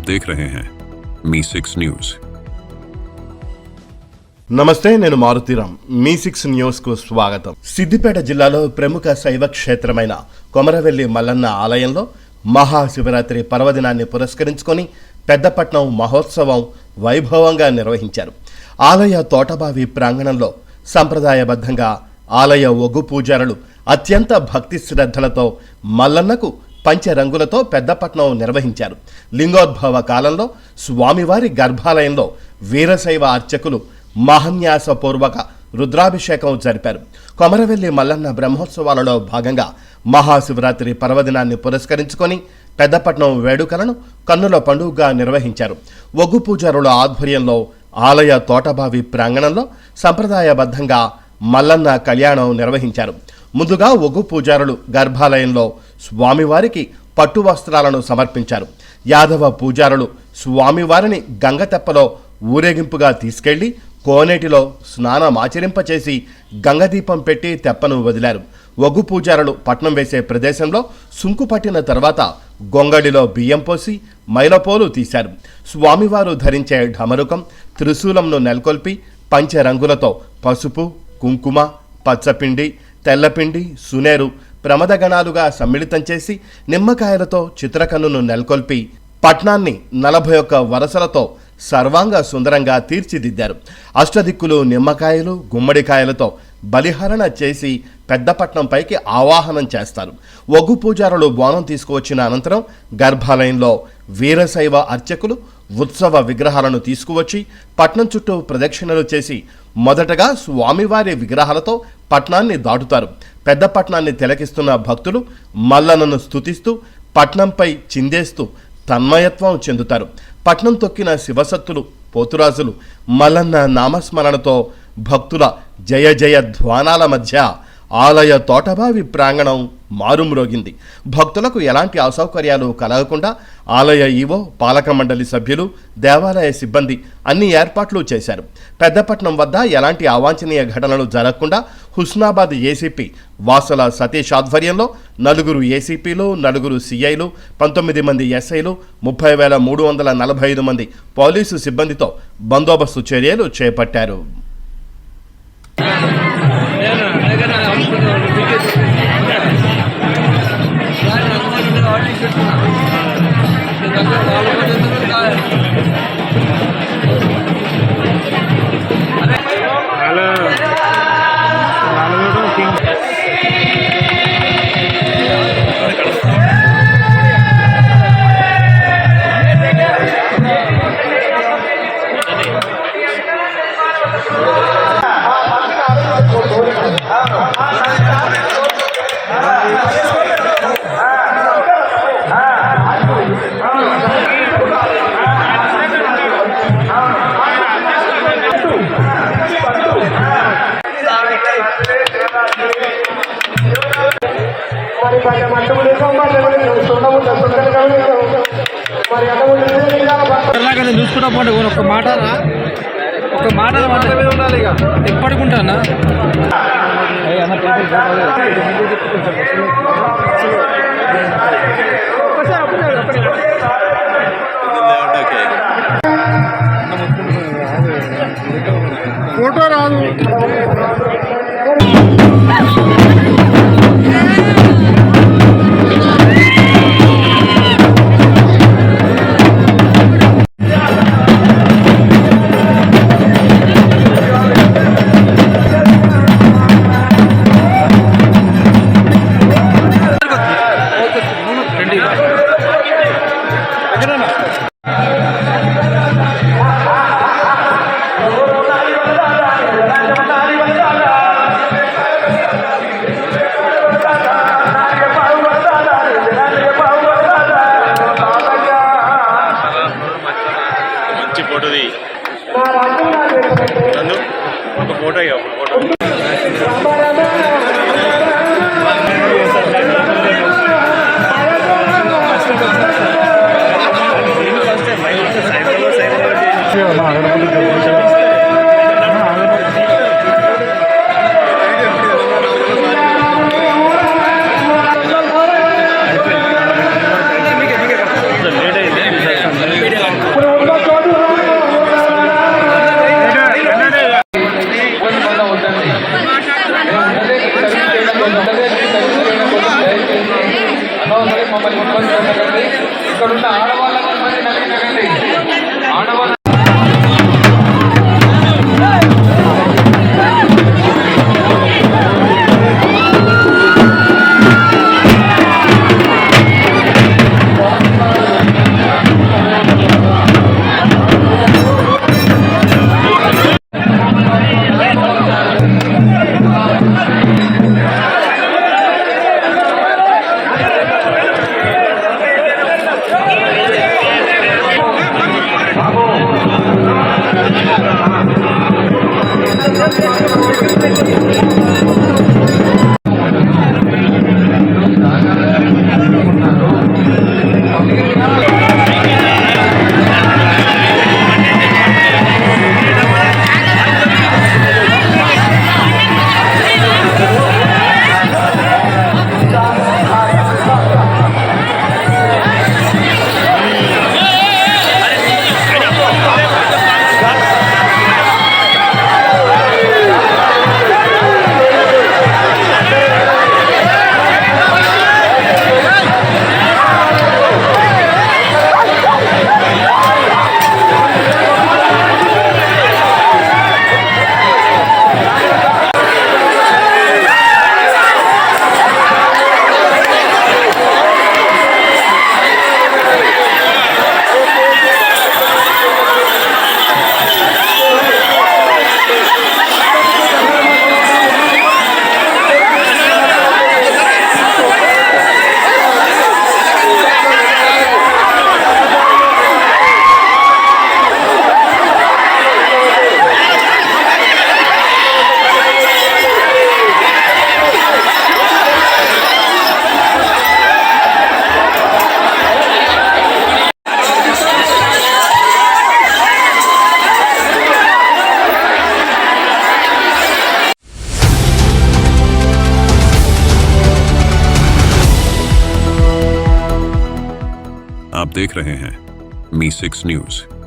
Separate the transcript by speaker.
Speaker 1: देख रहे हैं मी6 न्यूज।
Speaker 2: నమస్తే, నేను మారుతీరామ్. మీ6 న్యూస్ కు స్వాగతం. సిద్దిపేట జిల్లాలో ప్రముఖ శైవ క్షేత్రమైన కొమరవెల్లి మల్లన్న ఆలయంలో మహాశివరాత్రి పర్వదినాన్ని పురస్కరించుకొని పెద్దపట్నం మహోత్సవం వైభవంగా నిర్వహించారు. ఆలయ తోటబావి ప్రాంగణంలో సంప్రదాయబద్ధంగా ఆలయ ఒగ్గు పూజారులు అత్యంత భక్తి శ్రద్ధలతో మల్లన్నకు పంచరంగులతో పెద్దపట్నం నిర్వహించారు. లింగోద్భవ కాలంలో స్వామివారి గర్భాలయంలో వీరశైవ అర్చకులు మహాన్యాసపూర్వక రుద్రాభిషేకం జరిపారు. కొమరవెల్లి మల్లన్న బ్రహ్మోత్సవాలలో భాగంగా మహాశివరాత్రి పర్వదినాన్ని పురస్కరించుకొని పెద్దపట్నం వేడుకలను కన్నుల పండుగగా నిర్వహించారు. ఒగ్గు పూజారుల ఆధ్వర్యంలో ఆలయ తోటబావి ప్రాంగణంలో సంప్రదాయబద్ధంగా మల్లన్న కళ్యాణం నిర్వహించారు. ముందుగా ఒగ్గు పూజారులు గర్భాలయంలో స్వామివారికి పట్టు వస్త్రాలను సమర్పించారు. యాదవ పూజారులు స్వామివారిని గంగతెప్పలో ఊరేగింపుగా తీసుకెళ్లి కోనేటిలో స్నానమాచరింపచేసి గంగదీపం పెట్టి తెప్పను వదిలారు. ఒగ్గు పూజారులు పట్నం వేసే ప్రదేశంలో సుంకు పట్టిన తర్వాత గొంగడిలో బియ్యం పోసి మైలపోలు తీశారు. స్వామివారు ధరించే ఢమరుకం త్రిశూలంను నెలకొల్పి పంచరంగులతో పసుపు, కుంకుమ, పచ్చపిండి, తెల్లపిండి, సునేరు ప్రమదగణాలుగా సమ్మిళితం చేసి నిమ్మకాయలతో చిత్రకన్నును నెలకొల్పి పట్నాన్ని 41 వరసలతో సర్వాంగ సుందరంగా తీర్చిదిద్దారు. అష్టదిక్కులు నిమ్మకాయలు, గుమ్మడికాయలతో బలిహరణ చేసి పెద్దపట్నంపైకి ఆవాహనం చేస్తారు. ఒగ్గు పూజారులు బోనం తీసుకువచ్చిన అనంతరం గర్భాలయంలో వీరశైవ అర్చకులు ఉత్సవ విగ్రహాలను తీసుకువచ్చి పట్నం చుట్టూ ప్రదక్షిణలు చేసి మొదటగా స్వామివారి విగ్రహాలతో పట్నాన్ని దాటుతారు. పెద్దపట్నాన్ని తిలకిస్తున్న భక్తులు మల్లన్నను స్తుతిస్తూ పట్నంపై చిందేస్తూ తన్మయత్వం చెందుతారు. పట్నం తొక్కిన శివసత్తులు, పోతురాజులు మల్లన్న నామస్మరణతో భక్తుల జయ జయ ధ్వానాల మధ్య ఆలయ తోటబావి ప్రాంగణం మారుమ్రోగింది. భక్తులకు ఎలాంటి అసౌకర్యాలు కలగకుండా ఆలయ ఈవో, పాలక మండలి సభ్యులు, దేవాలయ సిబ్బంది అన్ని ఏర్పాట్లు చేశారు. పెద్దపట్నం వద్ద ఎలాంటి అవాంఛనీయ ఘటనలు జరగకుండా హుస్నాబాద్ ఏసీపీ వాసల సతీష్ ఆధ్వర్యంలో 4 ఏసీపీలు, 4 సిఐలు, 19 మంది ఎస్ఐలు, 30,345 మంది పోలీసు సిబ్బందితో బందోబస్తు చర్యలు చేపట్టారు.
Speaker 3: చూసుకుంటా పోండి. ఒక మాట ఉండాలి. ఎప్పటికుంటానా ఫోటో రాదు.
Speaker 4: మమ్మల్ని ఇబ్బంది పెట్టకండి. ఇక్కడ ఉన్న ఆడవాళ్ళకు నచ్చకండి. ఆడవాళ్ళ
Speaker 1: आप देख रहे हैं मी 6 न्यूज।